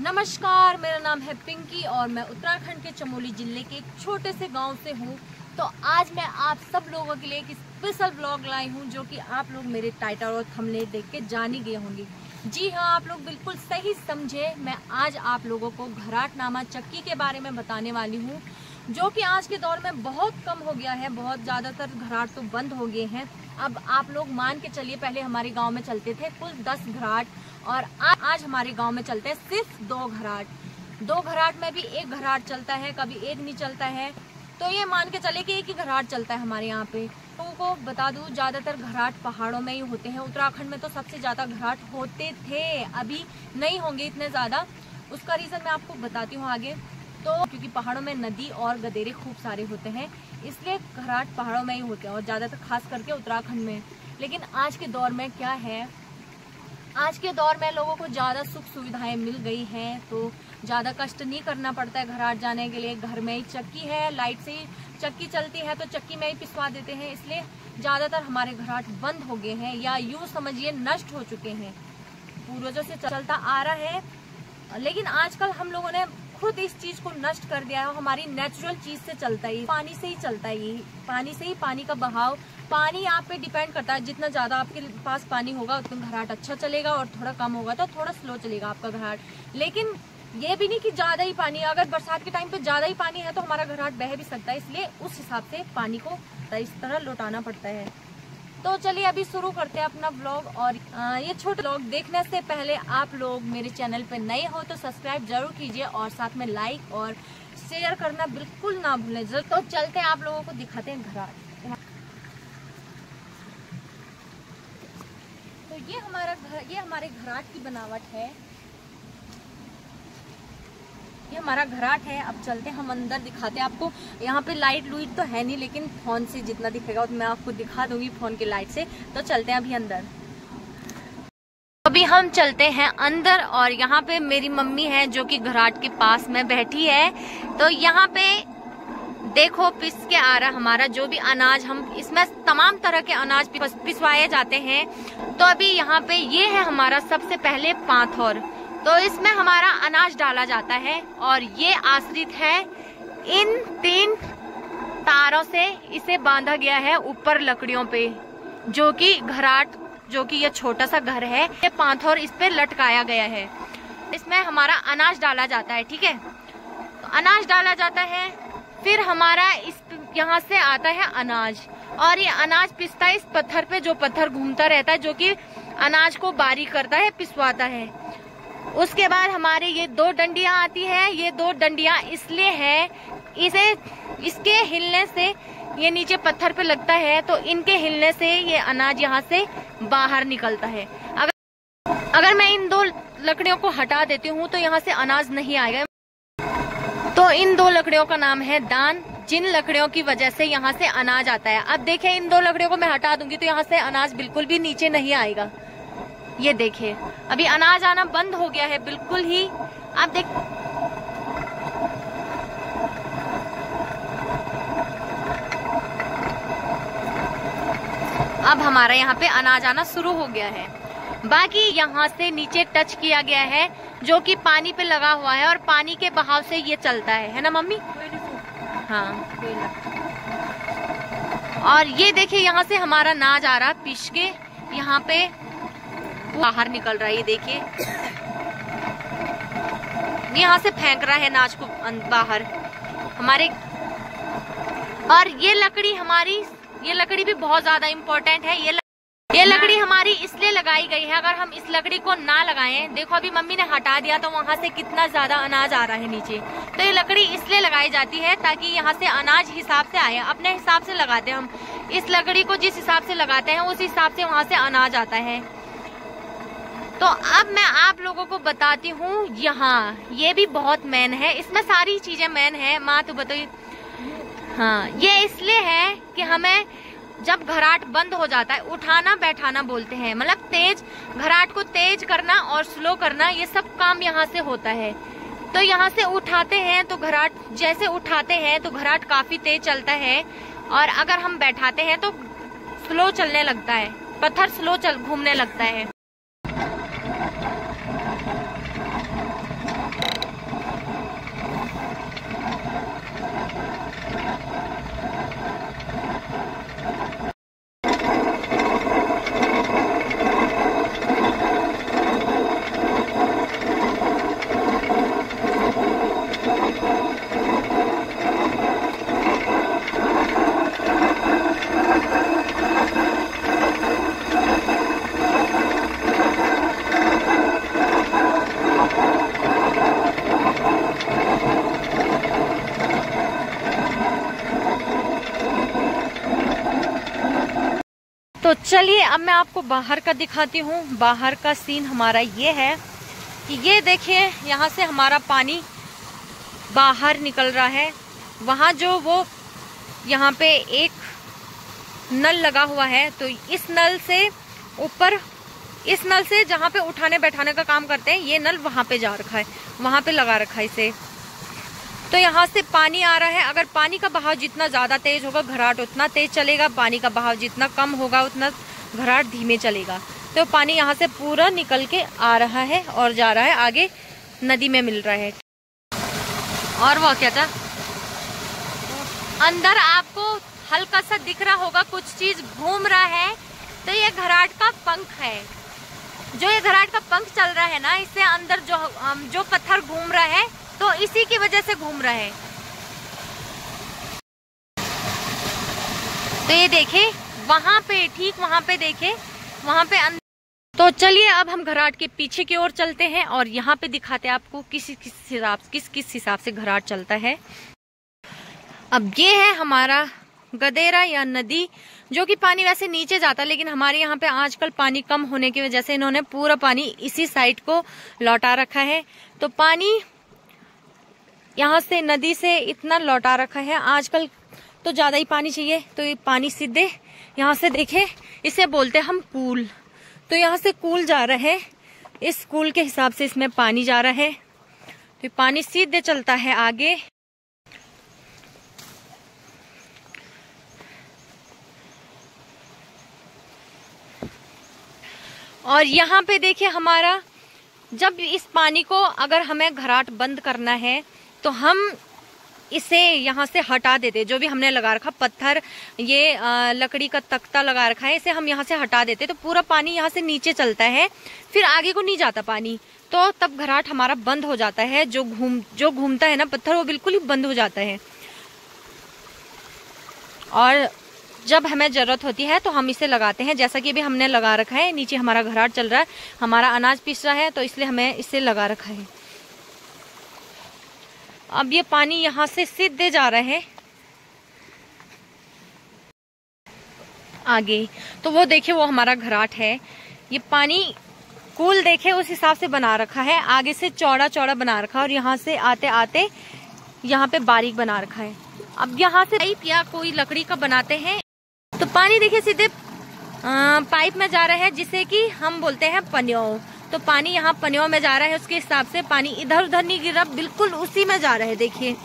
नमस्कार, मेरा नाम है पिंकी और मैं उत्तराखंड के चमोली जिले के एक छोटे से गांव से हूं। तो आज मैं आप सब लोगों के लिए एक स्पेशल ब्लॉग लाई हूं, जो कि आप लोग मेरे टाइटल और थंबनेल देख के जान ही गए होंगे। जी हाँ, आप लोग बिल्कुल सही समझे। मैं आज आप लोगों को घराट नामा चक्की के बारे में बताने वाली हूँ, जो कि आज के दौर में बहुत कम हो गया है। बहुत ज़्यादातर घराट तो बंद हो गए हैं। अब आप लोग मान के चलिए, पहले हमारे गांव में चलते थे कुल 10 घराट और आज हमारे गांव में चलते हैं सिर्फ 2 घराट। 2 घराट में भी एक घराट चलता है, कभी एक नहीं चलता है। तो ये मान के चले कि एक ही घराट चलता है हमारे यहाँ पे। तो को बता दूं, ज़्यादातर घराट पहाड़ों में ही होते हैं। उत्तराखंड में तो सबसे ज़्यादा घराट होते थे, अभी नहीं होंगे इतने ज़्यादा। उसका रीज़न मैं आपको बताती हूँ आगे। तो क्योंकि पहाड़ों में नदी और गदेरे खूब सारे होते हैं, इसलिए घराट पहाड़ों में ही होते हैं और ज़्यादातर खास करके उत्तराखंड में। लेकिन आज के दौर में क्या है, आज के दौर में लोगों को ज़्यादा सुख सुविधाएं मिल गई हैं, तो ज़्यादा कष्ट नहीं करना पड़ता है घराट जाने के लिए। घर में ही चक्की है, लाइट से ही चक्की चलती है, तो चक्की में ही पिसवा देते हैं। इसलिए ज़्यादातर हमारे घराट बंद हो गए हैं, या यूँ समझिए नष्ट हो चुके हैं। पूर्वजों से चलता आ रहा है, लेकिन आजकल हम लोगों ने खुद इस चीज को नष्ट कर दिया है। हमारी नेचुरल चीज से चलता है, पानी से ही चलता है। ये पानी से ही, पानी का बहाव, पानी आप पे डिपेंड करता है। जितना ज्यादा आपके पास पानी होगा उतना घराट अच्छा चलेगा, और थोड़ा कम होगा तो थोड़ा स्लो चलेगा आपका घराट। लेकिन ये भी नहीं कि ज्यादा ही पानी, अगर बरसात के टाइम पे ज्यादा ही पानी है तो हमारा घराट बह भी सकता है। इसलिए उस हिसाब से पानी को इस तरह लौटाना पड़ता है। तो चलिए अभी शुरू करते हैं अपना व्लॉग। और ये छोटा व्लॉग देखने से पहले आप लोग मेरे चैनल पे नए हो तो सब्सक्राइब जरूर कीजिए, और साथ में लाइक और शेयर करना बिल्कुल ना भूलें। तो चलते हैं, आप लोगों को दिखाते हैं घराट। तो ये हमारा घर, ये हमारे घराट की बनावट है। ये हमारा घराट है। अब चलते हैं, हम अंदर दिखाते हैं आपको। यहाँ पे लाइट लूइट तो है नहीं, लेकिन फोन से जितना दिखेगा उतना मैं आपको दिखा दूंगी फोन की लाइट से। तो चलते हैं अभी अंदर। अभी हम चलते हैं अंदर, और यहाँ पे मेरी मम्मी है जो कि घराट के पास में बैठी है। तो यहाँ पे देखो पिस के आ रहा हमारा जो भी अनाज, हम इसमें तमाम तरह के अनाज पिसवाए जाते हैं। तो अभी यहाँ पे ये है हमारा सबसे पहले पाथौर। तो इसमें हमारा अनाज डाला जाता है, और ये आश्रित है इन 3 तारों से इसे बांधा गया है ऊपर लकड़ियों पे, जो कि घराट, जो कि ये छोटा सा घर है, ये पाथौर इस पे लटकाया गया है। इसमें हमारा अनाज डाला जाता है, ठीक है। तो अनाज डाला जाता है, फिर हमारा इस यहाँ से आता है अनाज, और ये अनाज पिसता है इस पत्थर पे, जो पत्थर घूमता रहता है, जो कि अनाज को बारीक करता है, पिसवाता है। उसके बाद हमारे ये 2 डंडियां आती है। ये 2 डंडियां इसलिए है, इसके हिलने से ये नीचे पत्थर पे लगता है, तो इनके हिलने से ये अनाज यहाँ से बाहर निकलता है। अगर मैं इन 2 लकड़ियों को हटा देती हूँ तो यहाँ से अनाज नहीं आएगा। तो इन 2 लकड़ियों का नाम है दान, जिन लकड़ियों की वजह से यहाँ से अनाज आता है। अब देखिए, इन 2 लकड़ियों को मैं हटा दूंगी तो यहाँ से अनाज बिल्कुल भी नीचे नहीं आएगा। ये देखिए, अभी अनाज आना बंद हो गया है बिल्कुल ही। आप देख, अब हमारा यहाँ पे अनाज आना शुरू हो गया है। बाकी यहाँ से नीचे टच किया गया है, जो कि पानी पे लगा हुआ है, और पानी के बहाव से ये चलता है ना मम्मी? हाँ। और ये देखिए, यहाँ से हमारा अनाज आ रहा पिस के यहाँ पे बाहर निकल रहा है। ये देखिए, यहाँ से फेंक रहा है अनाज को बाहर हमारे। और ये लकड़ी हमारी, ये लकड़ी भी बहुत ज्यादा इम्पोर्टेंट है। ये लकड़ी हमारी इसलिए लगाई गई है, अगर हम इस लकड़ी को ना लगाएं, देखो अभी मम्मी ने हटा दिया तो वहाँ से कितना ज्यादा अनाज आ रहा है नीचे। तो ये लकड़ी इसलिए लगाई जाती है ताकि यहाँ से अनाज हिसाब से आए। अपने हिसाब से लगाते हैं हम इस लकड़ी को, जिस हिसाब से लगाते हैं उस हिसाब से वहाँ से अनाज आता है। तो अब मैं आप लोगों को बताती हूँ, यहाँ ये भी बहुत मेन है, इसमें सारी चीजें मेन है। माँ तो बताइए। हाँ, ये इसलिए है कि हमें जब घराट बंद हो जाता है, उठाना बैठाना बोलते हैं, मतलब तेज, घराट को तेज करना और स्लो करना, ये सब काम यहाँ से होता है। तो यहाँ से उठाते हैं तो घराट, जैसे उठाते हैं तो घराट काफी तेज चलता है, और अगर हम बैठाते हैं तो स्लो चलने लगता है, पत्थर स्लो घूमने लगता है। चलिए अब मैं आपको बाहर का दिखाती हूँ। बाहर का सीन हमारा ये है कि ये देखिए यहाँ से हमारा पानी बाहर निकल रहा है। वहाँ जो वो यहाँ पे एक नल लगा हुआ है, तो इस नल से ऊपर, इस नल से जहाँ पे उठाने बैठाने का काम करते हैं, ये नल वहाँ पे जा रखा है, वहाँ पे लगा रखा है इसे। तो यहाँ से पानी आ रहा है। अगर पानी का बहाव जितना ज़्यादा तेज होगा घराट उतना तेज चलेगा, पानी का बहाव जितना कम होगा उतना घराट धीमे चलेगा। तो पानी यहाँ से पूरा निकल के आ रहा है और जा रहा है आगे नदी में मिल रहा है। और वो क्या था, अंदर आपको हल्का सा दिख रहा होगा कुछ चीज घूम रहा है, तो ये घराट का पंख है। जो ये घराट का पंख चल रहा है ना, इससे अंदर जो पत्थर घूम रहा है, तो इसी की वजह से घूम रहा है। तो ये देखे वहां पे, ठीक वहां पे देखे, वहां पे अंदर। तो चलिए अब हम घराट के पीछे की ओर चलते हैं और यहाँ पे दिखाते हैं आपको किस हिसाब से घराट चलता है। अब ये है हमारा गदेरा या नदी, जो कि पानी वैसे नीचे जाता है, लेकिन हमारे यहाँ पे आजकल पानी कम होने की वजह से इन्होंने पूरा पानी इसी साइड को लौटा रखा है। तो पानी यहाँ से नदी से इतना लौटा रखा है, आजकल तो ज्यादा ही पानी चाहिए, तो ये पानी सीधे यहाँ से देखे, इसे बोलते हैं हम कूल। तो यहाँ से कूल जा रहा है, इस कूल के हिसाब से इसमें पानी जा रहा है। तो पानी सीधे चलता है आगे। और यहाँ पे देखिए हमारा, जब इस पानी को अगर हमें घराट बंद करना है तो हम इसे यहाँ से हटा देते। जो भी हमने लगा रखा पत्थर, ये लकड़ी का तख्ता लगा रखा है, इसे हम यहाँ से हटा देते, तो पूरा पानी यहाँ से नीचे चलता है, फिर आगे को नहीं जाता पानी। तो तब घराट हमारा बंद हो जाता है। जो घूमता है ना पत्थर, वो बिल्कुल ही बंद हो जाता है। और जब हमें जरूरत होती है तो हम इसे लगाते हैं, जैसा कि अभी हमने लगा रखा है। नीचे हमारा घराट चल रहा है, हमारा अनाज पिस रहा है, तो इसलिए हमें इसे लगा रखा है। अब ये पानी यहाँ से सीधे जा रहा है आगे। तो वो देखिए वो हमारा घराट है। ये पानी कूल देखे उस हिसाब से बना रखा है, आगे से चौड़ा चौड़ा बना रखा है और यहाँ से आते आते यहाँ पे बारीक बना रखा है। अब यहाँ से पाइप या कोई लकड़ी का बनाते हैं, तो पानी देखिए सीधे पाइप में जा रहा है, जिसे कि हम बोलते हैं पनियो। तो पानी यहाँ पनियों में जा रहा है, उसके हिसाब से पानी इधर उधर नहीं गिर रहा, बिल्कुल उसी में जा रहा है। देखिए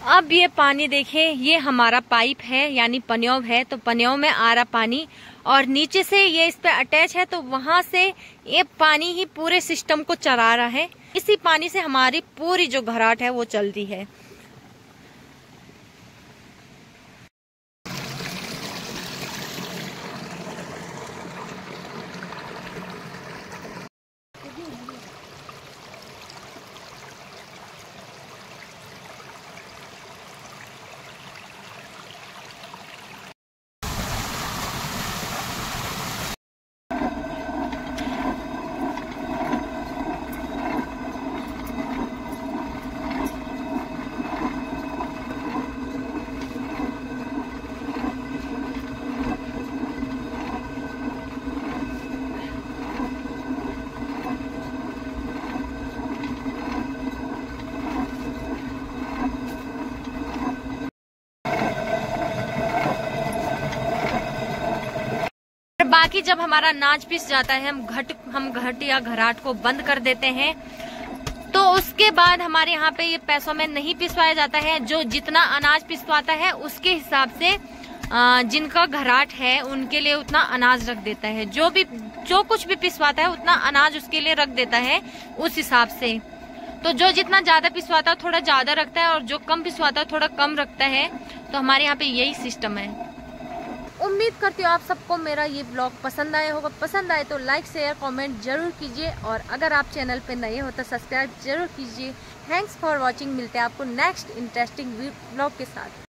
अब ये पानी देखिए, ये हमारा पाइप है यानी पनियों है, तो पनियों में आ रहा पानी और नीचे से ये इस पे अटैच है, तो वहां से ये पानी ही पूरे सिस्टम को चला रहा है। इसी पानी से हमारी पूरी जो घराट है वो चलती है। बाकी जब हमारा अनाज पिस जाता है, हम घट या घराट को बंद कर देते हैं, तो उसके बाद हमारे यहाँ पे ये पैसों में नहीं पिसवाया जाता है। जो जितना अनाज पिसवाता है उसके हिसाब से जिनका घराट है उनके लिए उतना अनाज रख देता है। जो कुछ भी पिसवाता है उतना अनाज उसके लिए रख देता है उस हिसाब से। तो जो जितना ज्यादा पिसवाता है थोड़ा ज्यादा रखता है और जो कम पिसवाता है थोड़ा कम रखता है। तो हमारे यहाँ पे यही सिस्टम है। उम्मीद करती हूँ आप सबको मेरा ये ब्लॉग पसंद आया होगा। पसंद आए तो लाइक शेयर कमेंट जरूर कीजिए और अगर आप चैनल पे नए हो तो सब्सक्राइब जरूर कीजिए। Thanks for watching. मिलते हैं आपको नेक्स्ट इंटरेस्टिंग ब्लॉग के साथ।